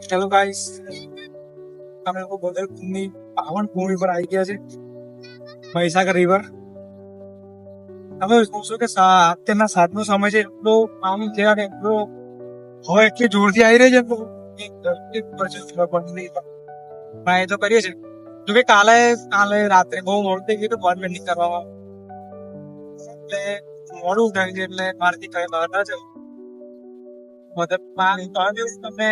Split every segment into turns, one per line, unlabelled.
Hello guys, અમે લોકો ગોદલની પાવન ભૂમિ પર આવી ગયા છે, મહીસાગર રિવર. તમે જોશો કે અત્યારના સાંજનો સમય છે, એટલો આમ જેવા કે એટલો હવે એટલી જોરથી આવી રહી છે, ટ્રાય તો કરીએ છીએ. જોકે કાલે રાત્રે બહુ મોડું થઈ ગયું, બંધ નહીં કરવામાં, એટલે મોડું ઉઠાવી છે, એટલે મારાથી કઈ બહાર ના જવું. મદદમાં તમને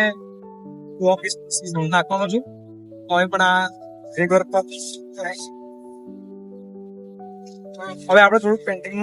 નાખવાનો છું. હવે પણ આ રિવર પર હવે આપણે થોડુંક પેન્ટિંગ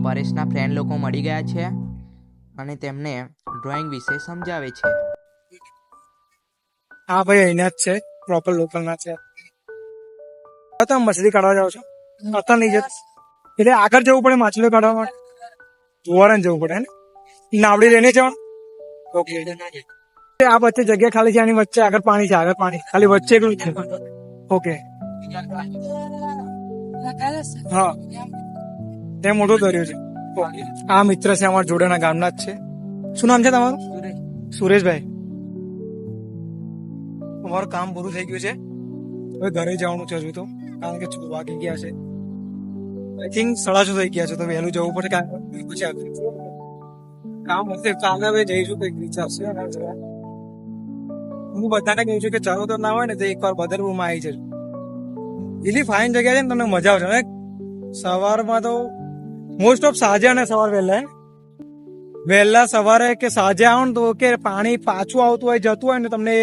પરેશના ફ્રેન્ડ લોકો મળી ગયા છે અને તેમને ડ્રોઈંગ વિશે સમજાવે છે.
હા ભાઈ, અહીંના જ છે, પ્રોપર લોકલ ના છે. તમે મછલી કાઢવા જાવ છો? અત્યારે નહીં જત, એટલે આગળ જવું પડે માછલીઓ કાઢવા માટે, જોવાને જવું પડે ને. નાવડી લઈને જવાનું. ઓકે, આ વચ્ચે જગ્યા ખાલી છે, આની વચ્ચે આગળ પાણી છે, આગળ પાણી ખાલી વચ્ચે એકલું છે. ઓકે, હા, ત્યાં મોટો દરિયો છે. આ મિત્ર છે અમારા જોડેના ગામના જ છે. શું નામ છે તમારું? સુરેશભાઈ. અમારું કામ પૂરું થઈ ગયું છે, હવે ઘરે જવાનું છે હજુ તો, કારણ કે 6 વાગી ગયા છે. આઈ થિંક 6:30 થઈ ગયા છે, તો વહેલું જવું પડે, કારણ કે પછી કામ હશે. કાલે હવે જઈશું, કંઈક વિચારશે. હું બધાને કહું છું કે ચાલો તો ના હોય ને તો એકવાર બદરપુરમાં આવી જજો. એટલી ફાઇન જગ્યા છે ને, તમને મજા આવશે ને. સવારમાં તો મોસ્ટ ઓફ સાંજે અને સવાર વહેલા સવારે કે સાંજે આવો ને તો કે પાણી પાછું આવતું હોય જતું હોય ને, તમને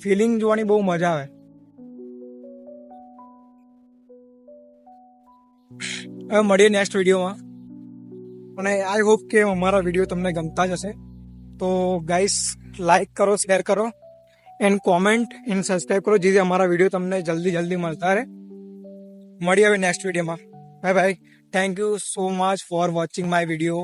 ફિલિંગ જોવાની બહુ મજા આવે. હવે મળીએ નેક્સ્ટ વિડીયોમાં, અને આઈ હોપ કે અમારા વિડીયો તમને ગમતા જ હશે. તો ગાઈસ, લાઈક કરો, શેર કરો, એન્ડ કોમેન્ટ એન્ડ સબસ્ક્રાઈબ કરો, જેથી અમારા વિડીયો તમને જલ્દી મળતા રહે. મળીએ હવે નેક્સ્ટ વિડીયોમાં. Bye bye. Thank you so much for watching my video.